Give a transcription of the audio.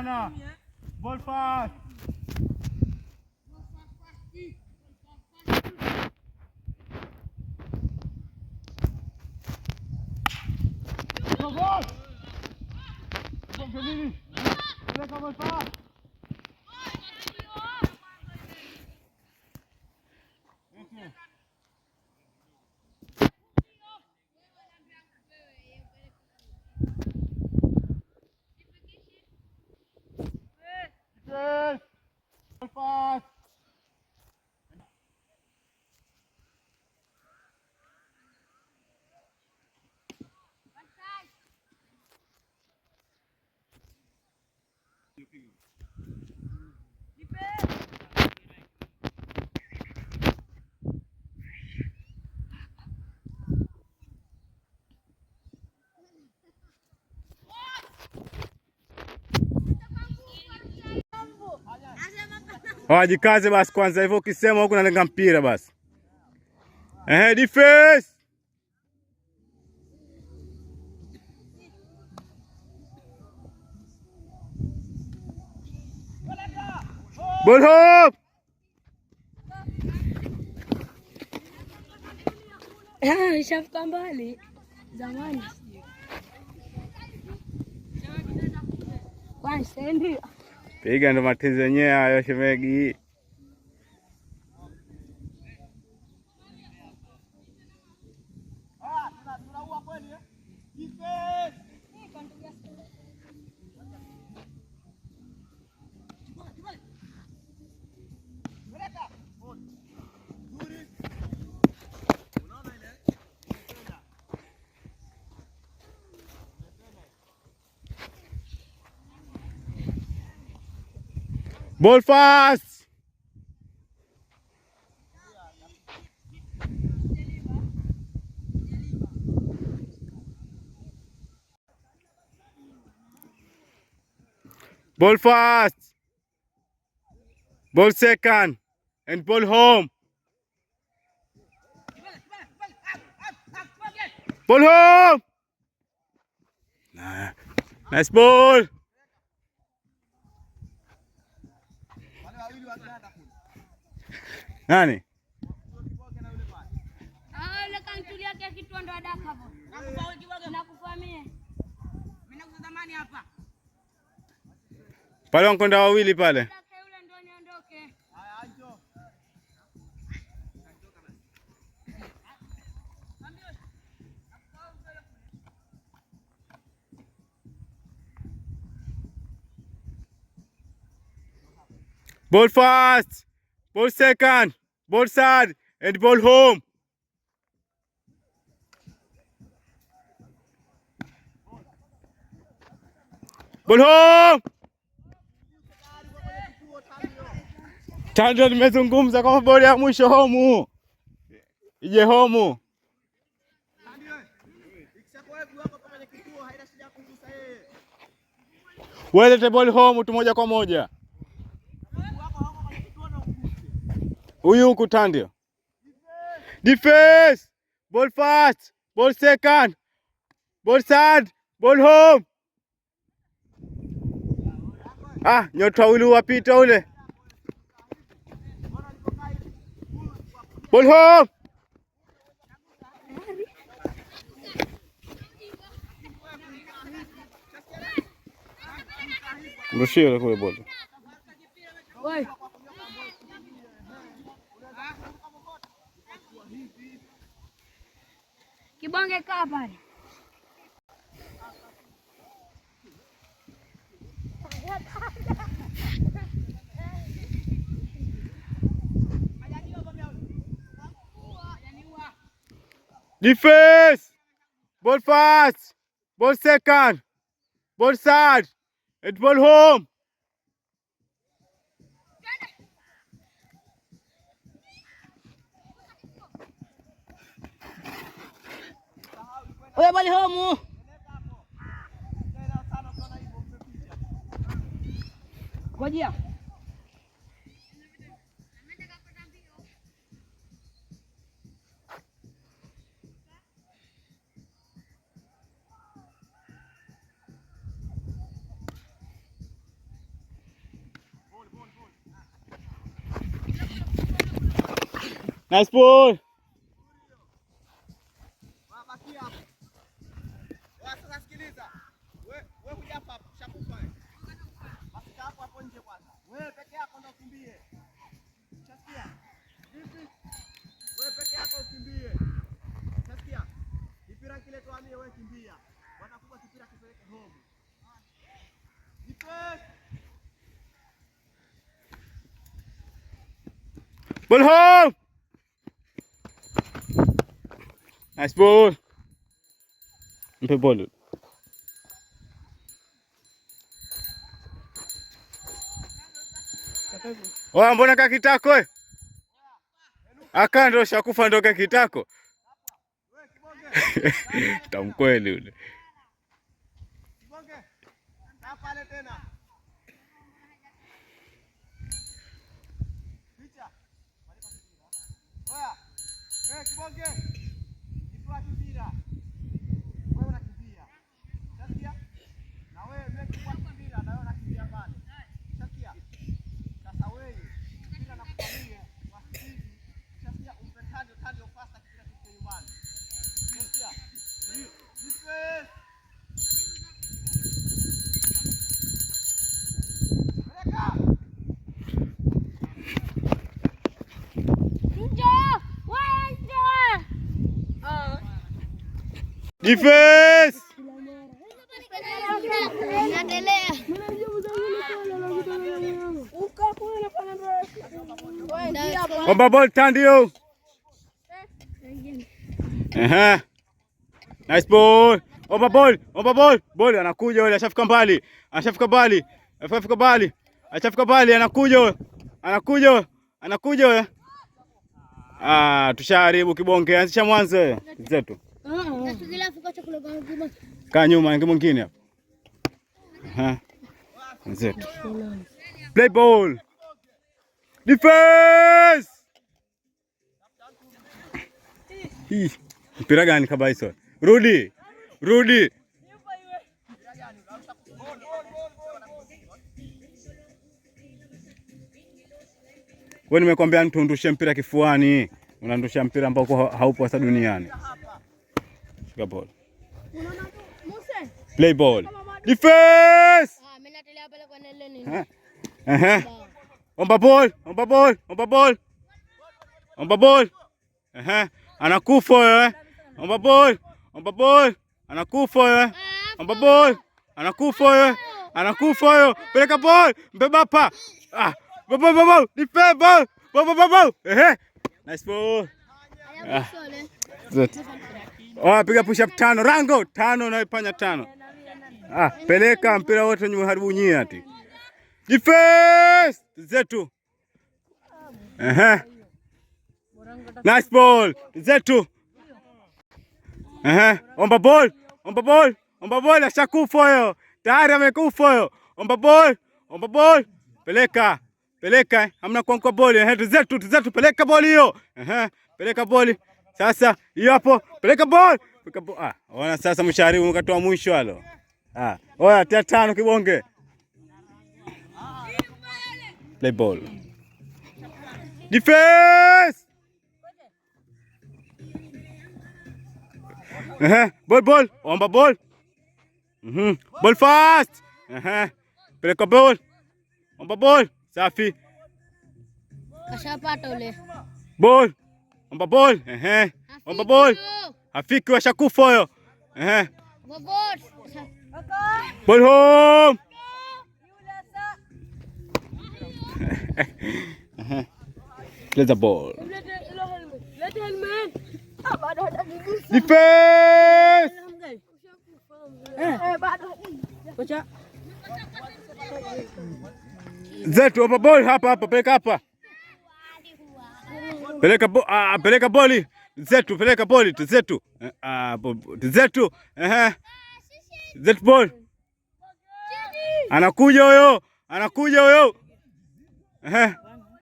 sana. Ball fast. Go ball. Continue. Peleka ball fast. Yes. Ball fast. Wajikaze basi kwanza, hivyo ukisema huku nalenga mpira basi. Defense. Ball home. Ishafika mbali zamani. Kwanza ndio. Piga ndo matezi yenyewe hayo shemegi. Ball fast. Ball fast. Ball second. And ball home. Ball home. Nice ball. Nani? Yule kanitulia kia kitu ndo adaka hapo. Nakufahamia. Mimi nakutamani hapa. Pale wankonda wawili pale. Yule ndo niondoke. Haya njoo. Ball fast. Ball second. Ball side. And ball home. Ball home. Chanjo nimezungumza kama ball ya mwisho home. Ije home. Welete ball home tu moja kwa moja. Huyu huku Tandio. Defense. Ball fast. Ball second. Ball side. Ball home. Nyota ule wapita ule. Ball home. Mrushie kule ball. Oi. Kibonge kaa pale. Defense. Ball fast. Ball second. Ball side. And ball home. Oya bali home. Ngojea. Nice ball. Ball home. Nice ball. Mpe ball. Oa, mbona kakitako we? Aka ndo shakufa ndo kakitako. Tamkweli ule. Defense! Omba ball Tandio. Nice ball. Omba ball, omba ball. Ball anakuja yule, ashafika mbali. Ashafika mbali. Ashafika mbali. Ashafika mbali, anakuja. Anakuja. Anakuja. Tushaharibu kibonge. Anzisha mwanzo zetu. Kaa nyuma ingi mwingine hapo. Zetu. Play ball. Defense. Hii mpira gani kabisa? Rudi. Rudi. Wewe nimekwambia nitundushe mpira kifuani. Unandusha mpira ambao haupo hasa duniani. Shika ball. Play ball. Defense. Mimi natelea pale kwa nini? Omba ball, omba ball, omba ball. Omba ball. Anakufa wewe. Omba ball, omba ball. Anakufa wewe. Omba ball. Anakufa wewe. Anakufa wewe. Peleka ball. Mbeba hapa. Ball. Defense ball. Ball. Nice ball. Piga push up 5. Rango 5 na ipanya 5. Peleka mpira wote nyuma haribu nyie ati. Defense zetu. Nice ball zetu. Omba ball, omba ball, omba ball, ashakufa huyo. Tayari amekufa huyo. Omba ball, omba ball. Peleka, hamna kwa ball. Zetu peleka ball hiyo. Peleka ball. Sasa hiyo hapo, peleka ball. Ona sasa mshaharibu mkatoa mwisho halo. Oya tia 5 kibonge. Play ball. Defense. Ball. Omba ball. Ball fast. Peleka ball. Omba ball. Safi. Kashapata ule. Ball. Omba ball. Omba ball. Afiki washakufa huyo. Ball home. Play the ball. Defense. Zetu omba ball hapa peleka hapa. Peleka ball. Zetu peleka ball zetu. Zetu. Zetu ball. Anakuja huyo.